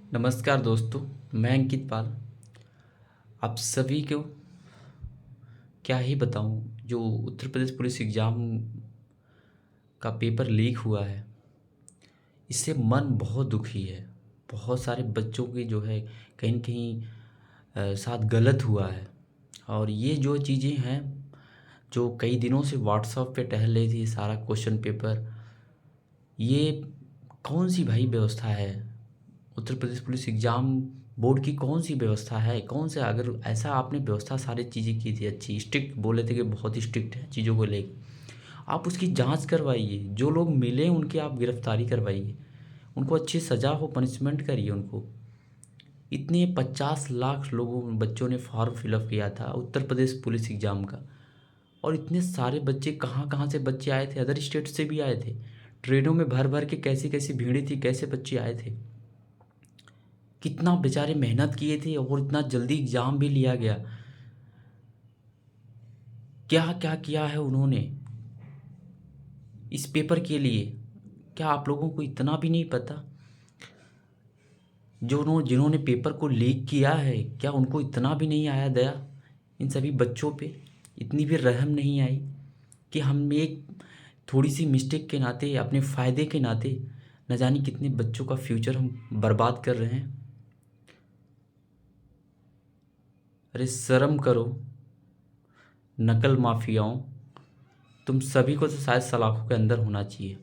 नमस्कार दोस्तों, मैं अंकित पाल। आप सभी को क्या ही बताऊं, जो उत्तर प्रदेश पुलिस एग्ज़ाम का पेपर लीक हुआ है, इससे मन बहुत दुखी है। बहुत सारे बच्चों की जो है कहीं न कहीं साथ गलत हुआ है। और ये जो चीज़ें हैं, जो कई दिनों से व्हाट्सएप पे टहल रही थी, सारा क्वेश्चन पेपर, ये कौन सी भाई व्यवस्था है? Uttar Pradesh police exam board की कौन सी व्यवस्था है? कौन से, अगर ऐसा आपने व्यवस्था सारी चीज़ें की थी अच्छी, स्ट्रिक्ट बोले थे कि बहुत ही स्ट्रिक्ट है चीज़ों को लेके, आप उसकी जांच करवाइए। जो लोग मिले उनकी आप गिरफ्तारी करवाइए, उनको अच्छी सज़ा हो, पनिशमेंट करिए उनको। इतने 50 लाख लोगों बच्चों ने फॉर्म फिलअप किया था उत्तर प्रदेश पुलिस एग्ज़ाम का। और इतने सारे बच्चे, कहाँ कहाँ से बच्चे आए थे, अदर स्टेट से भी आए थे। ट्रेनों में भर भर के कैसी कैसी भीड़ी थी, कैसे बच्चे आए थे। कितना बेचारे मेहनत किए थे और इतना जल्दी एग्ज़ाम भी लिया गया। क्या क्या किया है उन्होंने इस पेपर के लिए, क्या आप लोगों को इतना भी नहीं पता? जिन्होंने पेपर को लीक किया है, क्या उनको इतना भी नहीं आया दया इन सभी बच्चों पे? इतनी भी रहम नहीं आई कि हम एक थोड़ी सी मिस्टेक के नाते, अपने फ़ायदे के नाते, न जाने कितने बच्चों का फ्यूचर हम बर्बाद कर रहे हैं। अरे शर्म करो नकल माफियाओं, तुम सभी को तो शायद सलाखों के अंदर होना चाहिए।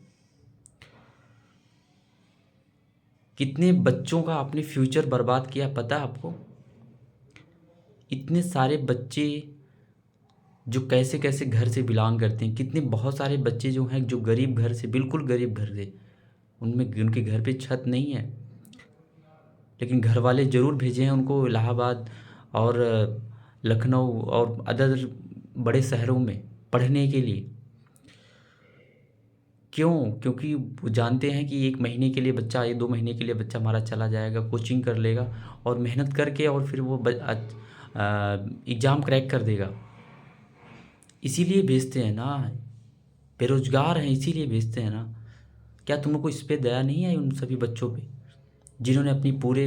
कितने बच्चों का आपने फ्यूचर बर्बाद किया पता है आपको? इतने सारे बच्चे जो कैसे कैसे घर से बिलोंग करते हैं, कितने बहुत सारे बच्चे जो हैं जो गरीब घर से, बिल्कुल गरीब घर से, उनमें उनके घर पे छत नहीं है, लेकिन घर वाले ज़रूर भेजे हैं उनको इलाहाबाद और लखनऊ और अदर बड़े शहरों में पढ़ने के लिए। क्यों? क्योंकि वो जानते हैं कि 1 महीने के लिए बच्चा, ये 2 महीने के लिए बच्चा हमारा चला जाएगा, कोचिंग कर लेगा और मेहनत करके, और फिर वो एग्ज़ाम क्रैक कर देगा। इसीलिए भेजते हैं ना, बेरोजगार हैं इसीलिए भेजते हैं ना। क्या तुम लोग को इस पे दया नहीं आई उन सभी बच्चों पे, जिन्होंने अपनी पूरे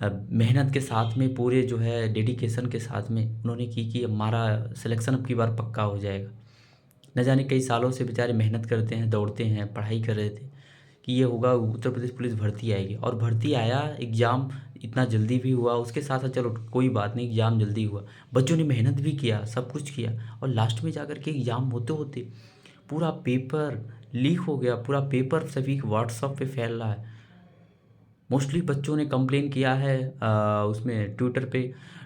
मेहनत के साथ में, पूरे जो है डेडिकेशन के साथ में उन्होंने की कि हमारा सिलेक्शन अब की बार पक्का हो जाएगा। न जाने कई सालों से बेचारे मेहनत करते हैं, दौड़ते हैं, पढ़ाई कर रहे थे कि ये होगा, उत्तर प्रदेश पुलिस भर्ती आएगी, और भर्ती आया। एग्ज़ाम इतना जल्दी भी हुआ, उसके साथ साथ चलो कोई बात नहीं, एग्ज़ाम जल्दी हुआ, बच्चों ने मेहनत भी किया, सब कुछ किया, और लास्ट में जाकर के एग्ज़ाम होते होते पूरा पेपर लीक हो गया। पूरा पेपर सभी व्हाट्सएप पे फैल रहा है। मोस्टली बच्चों ने कंप्लेन किया है उसमें ट्विटर पे,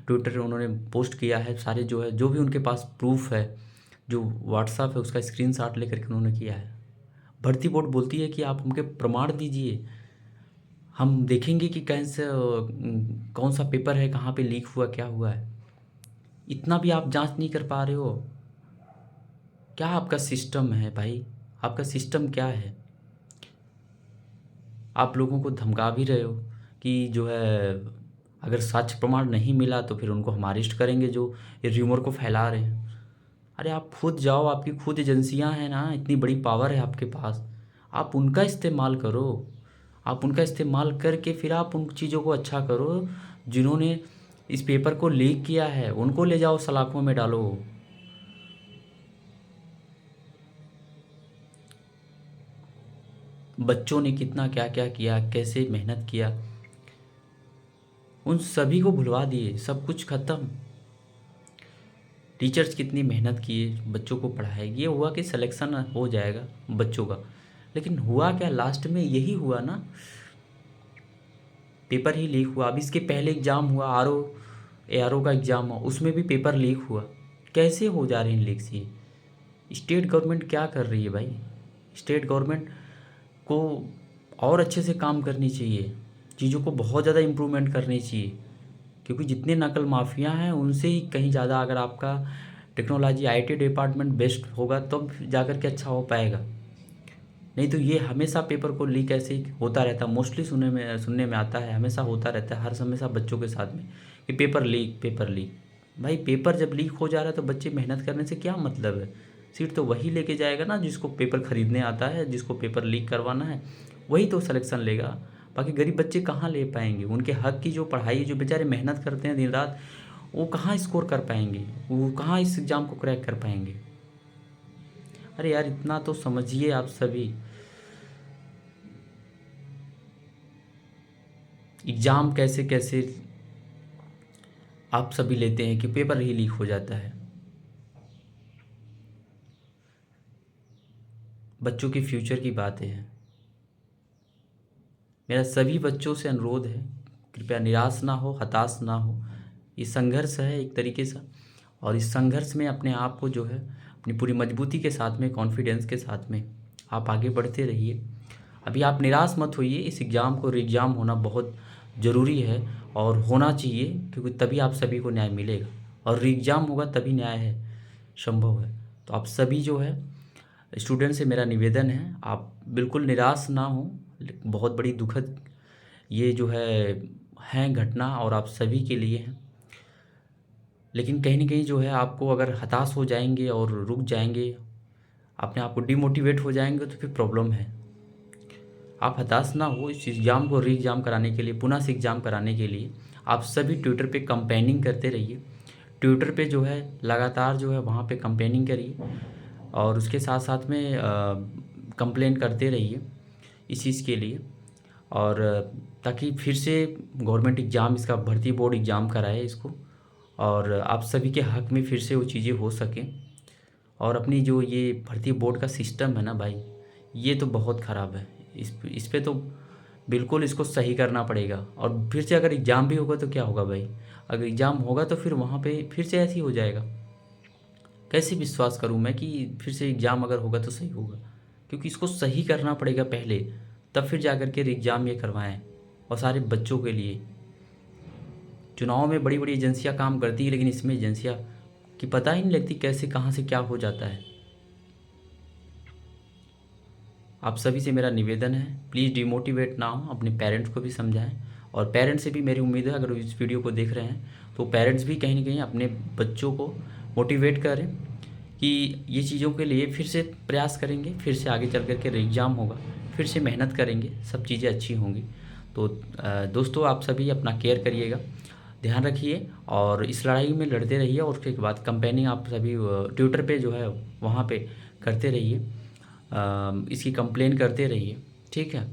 ट्विटर उन्होंने पोस्ट किया है, सारे जो है, जो भी उनके पास प्रूफ है, जो व्हाट्सएप है उसका स्क्रीनशॉट लेकर के उन्होंने किया है। भर्ती बोर्ड बोलती है कि आप हमके प्रमाण दीजिए, हम देखेंगे कि कैसे कौन सा पेपर है, कहाँ पे लीक हुआ, क्या हुआ है। इतना भी आप जांच नहीं कर पा रहे हो। क्या आपका सिस्टम है भाई? आपका सिस्टम क्या है? आप लोगों को धमका भी रहे हो कि जो है, अगर साक्ष्य प्रमाण नहीं मिला तो फिर उनको हम अरेस्ट करेंगे, जो ये र्यूमर को फैला रहे हैं। अरे आप खुद जाओ, आपकी खुद एजेंसियां हैं ना, इतनी बड़ी पावर है आपके पास, आप उनका इस्तेमाल करो। आप उनका इस्तेमाल करके फिर आप उन चीज़ों को अच्छा करो। जिन्होंने इस पेपर को लीक किया है उनको ले जाओ, सलाखों में डालो। बच्चों ने कितना क्या क्या किया, कैसे मेहनत किया, उन सभी को भुलवा दिए, सब कुछ ख़त्म। टीचर्स कितनी मेहनत किए, बच्चों को पढ़ाए, ये हुआ कि सिलेक्शन हो जाएगा बच्चों का, लेकिन हुआ क्या लास्ट में? यही हुआ ना, पेपर ही लीक हुआ। अब इसके पहले एग्ज़ाम हुआ, ARO का एग्ज़ाम हुआ, उसमें भी पेपर लीक हुआ। कैसे हो जा रहे हैं लीक्स ये? स्टेट गवर्नमेंट क्या कर रही है भाई? स्टेट गवर्नमेंट को और अच्छे से काम करनी चाहिए, चीज़ों को बहुत ज़्यादा इम्प्रूवमेंट करनी चाहिए, क्योंकि जितने नकल माफिया हैं उनसे ही कहीं ज़्यादा अगर आपका टेक्नोलॉजी IT डिपार्टमेंट बेस्ट होगा तब जाकर के अच्छा हो पाएगा। नहीं तो ये हमेशा पेपर को लीक ऐसे ही होता रहता है। मोस्टली सुनने में आता है, हमेशा होता रहता है, हर हमेशा बच्चों के साथ में कि पेपर लीक, पेपर लीक। भाई पेपर जब लीक हो जा रहा है तो बच्चे मेहनत करने से क्या मतलब है? सीट तो वही लेके जाएगा ना जिसको पेपर खरीदने आता है, जिसको पेपर लीक करवाना है, वही तो सिलेक्शन लेगा। बाकी गरीब बच्चे कहाँ ले पाएंगे? उनके हक की जो पढ़ाई है, जो बेचारे मेहनत करते हैं दिन रात, वो कहाँ स्कोर कर पाएंगे? वो कहाँ इस एग्ज़ाम को क्रैक कर पाएंगे? अरे यार, इतना तो समझिए आप सभी। एग्ज़ाम कैसे कैसे आप सभी लेते हैं कि पेपर ही लीक हो जाता है। बच्चों के फ्यूचर की बातें हैं। मेरा सभी बच्चों से अनुरोध है, कृपया निराश ना हो, हताश ना हो। ये संघर्ष है एक तरीके से, और इस संघर्ष में अपने आप को जो है अपनी पूरी मजबूती के साथ में, कॉन्फिडेंस के साथ में आप आगे बढ़ते रहिए। अभी आप निराश मत होइए। इस एग्ज़ाम को री-एग्ज़ाम होना बहुत ज़रूरी है और होना चाहिए, क्योंकि तभी आप सभी को न्याय मिलेगा, और री-एग्ज़ाम होगा तभी न्याय है संभव है। तो आप सभी जो है स्टूडेंट से मेरा निवेदन है, आप बिल्कुल निराश ना हो। बहुत बड़ी दुखद ये जो है घटना, और आप सभी के लिए है। लेकिन कहीं न कहीं जो है आपको अगर हताश हो जाएंगे और रुक जाएंगे, अपने आप को डिमोटिवेट हो जाएंगे, तो फिर प्रॉब्लम है। आप हताश ना हो। इस एग्ज़ाम को री एग्ज़ाम कराने के लिए, पुनः से एग्ज़ाम कराने के लिए आप सभी ट्विटर पे कंपेनिंग करते रहिए। ट्विटर पे जो है लगातार जो है वहाँ पे कंपेनिंग करिए, और उसके साथ साथ में कंप्लेंट करते रहिए इस चीज़ के लिए, और ताकि फिर से गवर्नमेंट एग्ज़ाम, इसका भर्ती बोर्ड एग्ज़ाम कराए इसको, और आप सभी के हक़ में फिर से वो चीज़ें हो सकें। और अपनी जो ये भर्ती बोर्ड का सिस्टम है ना भाई, ये तो बहुत ख़राब है। इस पे तो बिल्कुल इसको सही करना पड़ेगा। और फिर से अगर एग्ज़ाम भी होगा तो क्या होगा भाई? अगर एग्ज़ाम होगा तो फिर वहाँ पे फिर से ऐसे ही हो जाएगा। कैसे विश्वास करूँ मैं कि फिर से एग्ज़ाम अगर होगा तो सही होगा? क्योंकि इसको सही करना पड़ेगा पहले, तब फिर जा कर के एग्ज़ाम ये करवाएँ, और सारे बच्चों के लिए। चुनाव में बड़ी-बड़ी एजेंसियाँ काम करती है, लेकिन इसमें एजेंसियाँ की पता ही नहीं लगती कैसे कहाँ से क्या हो जाता है। आप सभी से मेरा निवेदन है, प्लीज़ डिमोटिवेट ना हो, अपने पेरेंट्स को भी समझाएं। और पेरेंट्स से भी मेरी उम्मीद है, अगर इस वीडियो को देख रहे हैं तो पेरेंट्स भी कहीं ना कहीं अपने बच्चों को मोटिवेट करें कि ये चीज़ों के लिए फिर से प्रयास करेंगे, फिर से आगे चल कर के एग्ज़ाम होगा, फिर से मेहनत करेंगे, सब चीज़ें अच्छी होंगी। तो दोस्तों, आप सभी अपना केयर करिएगा, ध्यान रखिए, और इस लड़ाई में लड़ते रहिए। और उसके बाद कंपेनिंग आप सभी ट्विटर पे जो है वहाँ पे करते रहिए, इसकी कंप्लेन करते रहिए, ठीक है?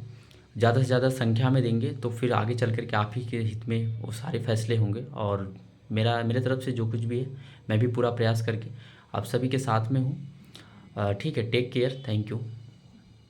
ज़्यादा से ज़्यादा संख्या में देंगे तो फिर आगे चल कर के आप ही के हित में वो सारे फैसले होंगे। और मेरे तरफ से जो कुछ भी है, मैं भी पूरा प्रयास करके आप सभी के साथ में हूँ। ठीक है, टेक केयर, थैंक यू।